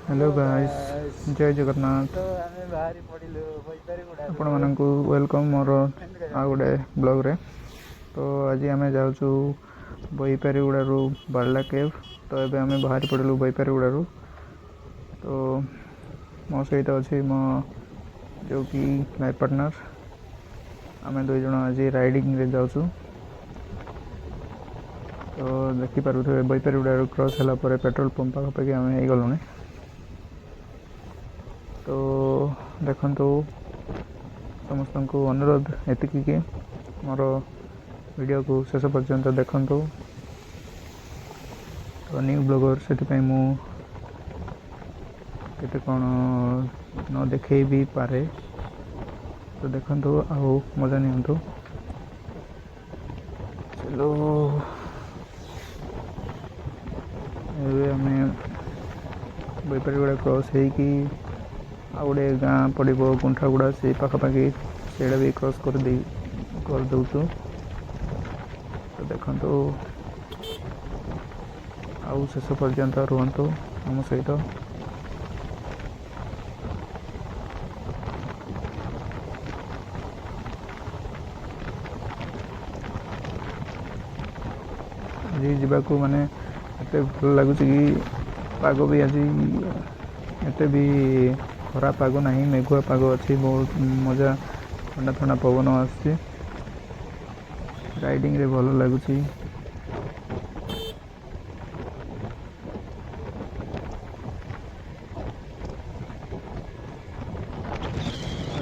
Hello guys, जय जगन्नाथ। आपण मानकु welcome मोर आ गोटे ब्लॉग रे। तो आज आम जाऊँ बईपारीगुड़ू बारला केव। तो ये आम बाहरी पड़ू बईपारीगुड़ू। तो मो सहित अच्छी मो जो कि लाइफ पार्टनर। आम दुई जन आज राइडिंग रे जाऊँ। तो देखिपे बईपारीगुड़ू क्रॉस है पेट्रोल पंप पाखपाखि आम हो गलुणी। तो देखंतु समस्त को अनुरोध एतिकी कि मोर वीडियो को शेष पर्यंत देखंतु। तो न्यू ब्लॉगर से मु केते कौन न देखे भी पारे। तो देखंतु आओ मजा नियंतु। चलो एबे आमे बईपारीगुड़ा क्रॉस है कि आ गोटे गाँ पड़ो गुंठागुड़ा से पाखापाखि से भी क्रॉस कर दौचु। तो देखंतु आउ शेष पर्यंत रुहंतु आम सहित। आज जावाकू माने एते भल लगुच कि पाग भी आज एते भी खराब पाग ना, मेघुआ पाग अच्छी। बहुत मजा ठंडा ठंडा पवन आसुची। राइडिंग रे भल लगुच।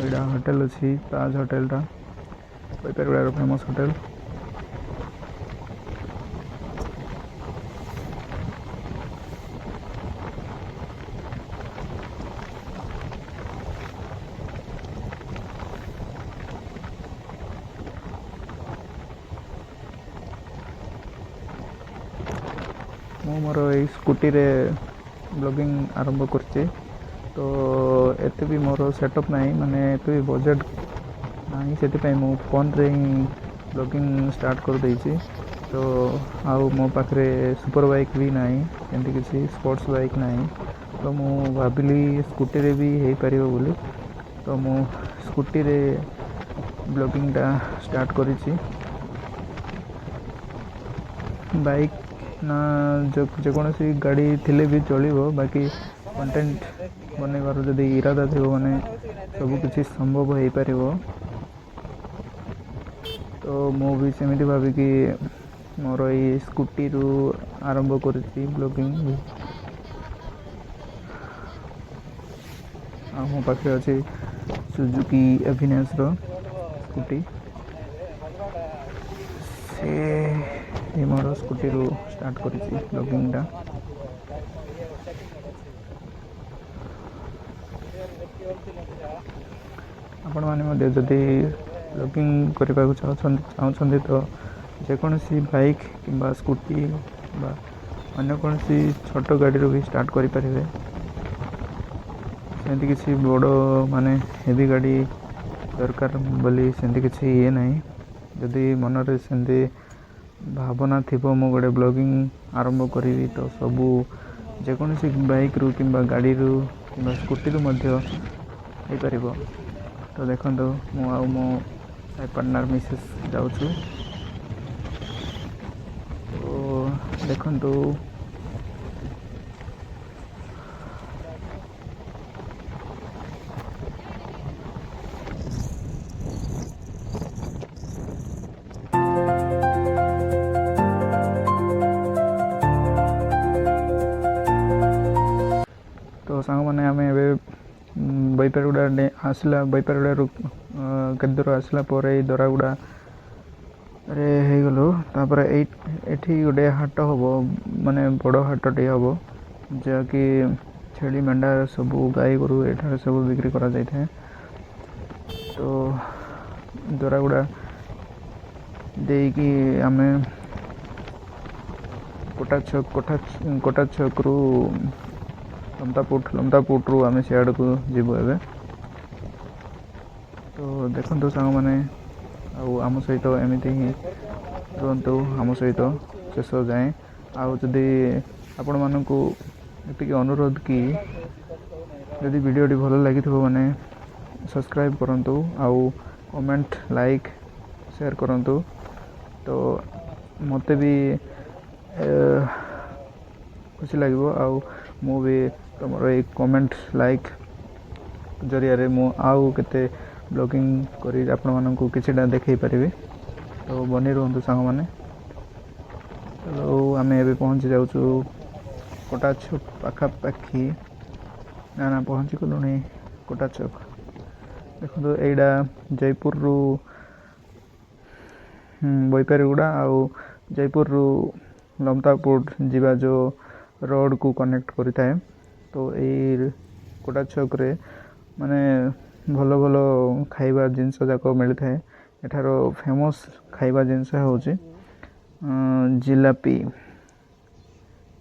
यहाँ होटेल अच्छी ताज होटेल टा बईपारीगुड़ा फेमस होटेल। मु मोर ये स्कूटी रे ब्लॉगिंग आरंभ करचे। तो एते भी मोर सेटअप नहीं, माने एते भी बजेट नहीं, से मु फोन रे ही ब्लॉगिंग स्टार्ट कर देइछि। तो आउ मो पाखरे सुपर बाइक भी नहीं, एमती किसी स्पोर्ट्स बाइक नहीं। तो मु भाविली स्कूटी रे भी हो पारिबो बोली। तो मु स्कूटी रे ब्लॉगिंग टा स्टार्ट करिछि। बाइक ना जेकोसी गाड़ी थिले भी चलो, बाकी कंटेंट बनइबार जदि इरादा थी मैंने सब किसी संभव हो पार। तो मु भी सेमती भाविकी मोर ये स्कूटी रू आरंभ करुच्ची ब्लॉगिंग। आ मो पाखे अच्छे सुजुकी एविनेस रो स्कूटी। से मोर स्कूटी रू स्टार्ट करिछि ब्लॉगिंग टा। आपण माने जदि ब्लॉगिंग करने को चाहते तो जेकोसी बाइक किंबा स्कूटी बा अन्य कौन सी छोट गाड़ी भी स्टार्ट करें। सेमती किसी बड़ माने हेवी गाड़ी दरकार बोली सेमती किसी ये नहीं। जदि मनरे सेमती भावना थी मो गोटे ब्लॉगिंग आरंभ करी तो सबू जेकोसी बाइक रू किंबा गाड़ी रू किंबा स्कूटी रू मध्य हो पार। तो देखो मो पार्टनर मिसेस जाऊँ। तो देखो तो सांग मैंने आम ए बईपारीगुड़ा आसला बईपारीगुड़ा केते दूर आसला दरागुड़ा रे हो गलु। तापर एठी गोटे हाट हम माने बड़ हाटटे हम जहाँकि छेली मेंढा सबू गाई गोरु एठार सब बिक्री करा जाय थे। तो दरागुड़ा देकी आमे कोटा छक रू लमतापुट रू आमे सियाड़ को जीवु एबे। तो देखो सांग मैंने आम सहित एमती ही रुहतु आम सहित शेष जाए। आदि आपण मानक एति अनुरोध कि जदि वीडियोटी भल लगी मैंने सब्सक्राइब करंतु आउ कमेंट लाइक शेयर करंतु तो मते भी खुशी लगे आउ मु भी तुम एक कमेंट लाइक जरिया मु आउ केते ब्लॉगिंग करी आपण मानकु किछिटा देखै परिबे तो बनी रहंतु सांग माने। तो आम ए पहुँची जाऊँ कोटाछक पाखापाखि ना पहुँची गलुणी कोटाछक देखो एटा जयपुर रु बैपारीगुड़ा आउ जयपुर रु लमतापुर जीवा जो रोड को कनेक्ट करता है। तो यही कोटाछक रे माने भल भल खाइबा जिनस जाक मिलता है। एठार फेमस खाइबा जिनस होची जिलापी।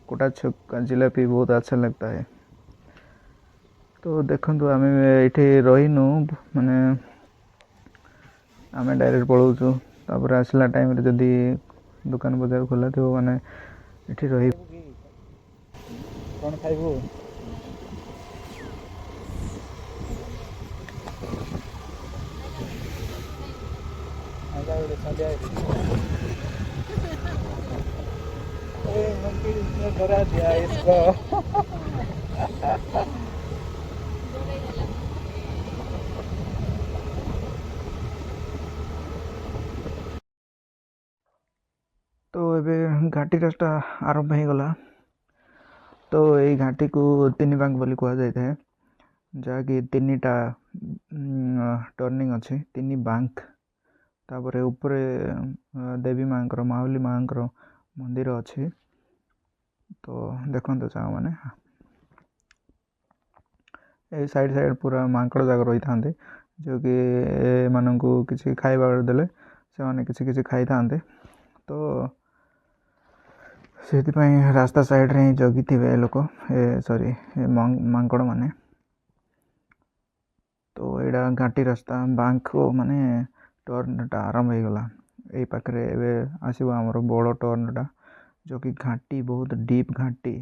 कोटाछक का जिलापी बहुत अच्छा लगता है। तो देखंतु आम ये रहीनु माने आम डायरेक्ट पलाऊँ तापर आसला टाइम रे जदि दुकान बाजार खोला थी माने ये रही कौन खाइबू डरा दिया इसको तो एबे घाटी रास्ता आरंभ हो गला। तो यही घाटी को तीन बांक बोली कह जाए जहाँकि तीन टा टर्निंग अच्छे तीन बांक तापर ऊपर देवी माँ माउली माँ मंदिर अच्छे। तो देखो साग मैंने ये साइड साइड पूरा मांकड़ जाग रही था जो कि मानू किसी खाइबा देले से मैंने किसी खाई था। तो से रास्ता साइड रे जगी थे लोक सॉरी मांकड़ माने। तो यहाँ घाटी रास्ता बांक माने टर्नटा आरंभ हो गला। यही पाखे आसो आमर बड़ टर्नटा जो कि घाटी बहुत डीप घाटी।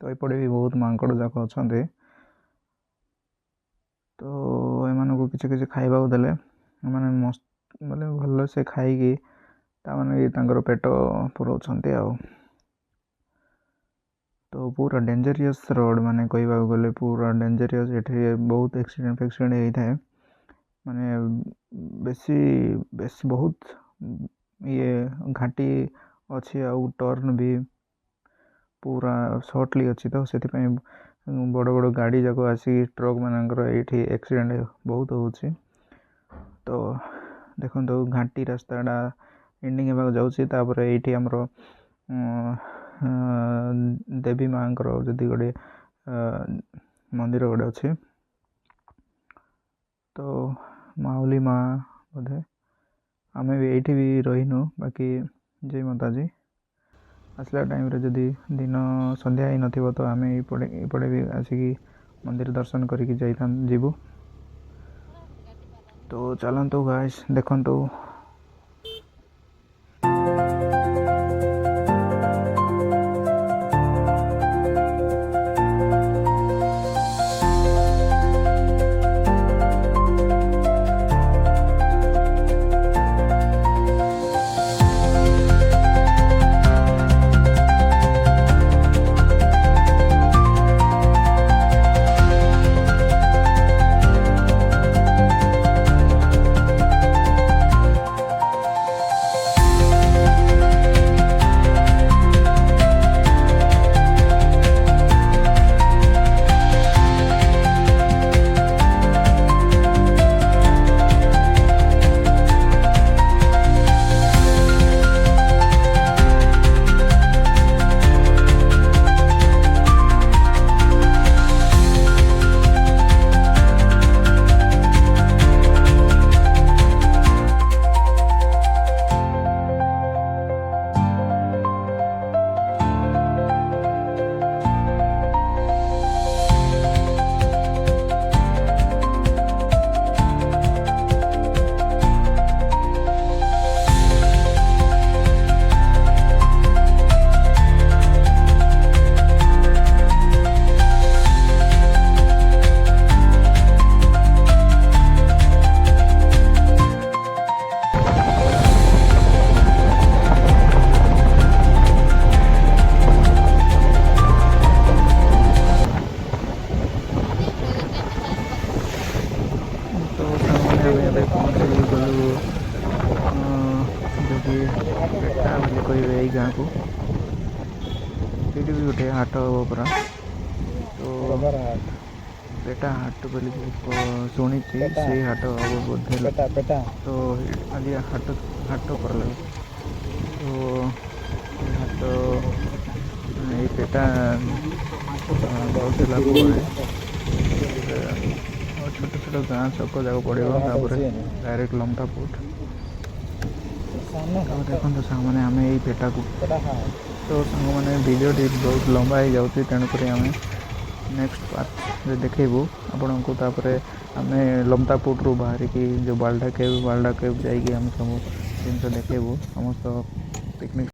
तो एपटे भी बहुत मांकड़ जाक अच्छा। तो एमान को किसी खाइबा देले मैंने मस्त बोले भल से खाई पेट पुराउछंती आउ। तो पूरा डेंजरियस रोड माने कहवा गले पूरा डेंजरियस ये बहुत एक्सीडेंट फेक्सीडेंट होता है माने बेसी बेसी बहुत ये घाटी अच्छी आउ टर्न भी पूरा शॉर्टली अच्छी। तो से बड़ बड़ गाड़ी जाक आसी ट्रक मानकर ये एक्सीडेंट बहुत होची। तो देखो तो घाटी रास्ताटा एंडिंग होगा जाऊँगी ये आमर देवी माँ जदि गोटे मंदिर गोटे अच्छे। तो माउली माँ बोधे आम भी ये भी रहीनु बाकी जय माताजी आसला टाइम रे जदि दिन संध्या ही नथिबो तो आम इपटे भी आसिकी मंदिर दर्शन करिकी जीवु। तो चलतु गाइस देखंतु ଅଛି ପେଟା ବୋଲି କହିବେ ଏଇ ଗାଁକୁ। ସେଇଠି ବି ଗୋଟେ ହାଟ ହେବ ପରା। ତ ପେଟା ହାଟ ବୋଲି ଶୁଣିଛି, ସେଇ ହାଟ ହେବ ବୋଧେ। ତ ଆଜି ହାଟ କରଲା। ତ ଏଇ ହାଟ ଏଇ ପେଟା କରିସାରିଲା ପରେ ଛୋଟ ଛୋଟ ଗାଁ ଛକ ଯାକ ପଡ଼ିବ, ତାପରେ ଡାଇରେକ୍ଟ ଲମତାପୁଟ। ତ ଦେଖନ୍ତୁ ସାଙ୍ଗମାନେ, ଆମେ ଏଇ ପେଟାକୁ ତ ସାଙ୍ଗମାନେ ଭିଡ଼ିଓଟି ବହୁତ ଲମ୍ବା ହେଇଯାଉଛି, ତେଣୁକରି ଆମେ ନେକ୍ସଟ ପାର୍ଟରେ ଦେଖେଇବୁ ଆପଣଙ୍କୁ। ତାପରେ ଆମେ ଲମତାପୁଟରୁ ବାହାରିକି ଯେଉଁ ବାଲଡ଼ା କେଭ୍ ଯାଇକି ଆମେ ସବୁ ଜିନିଷ ଦେଖେଇବୁ ସମସ୍ତ ପିକନିକ୍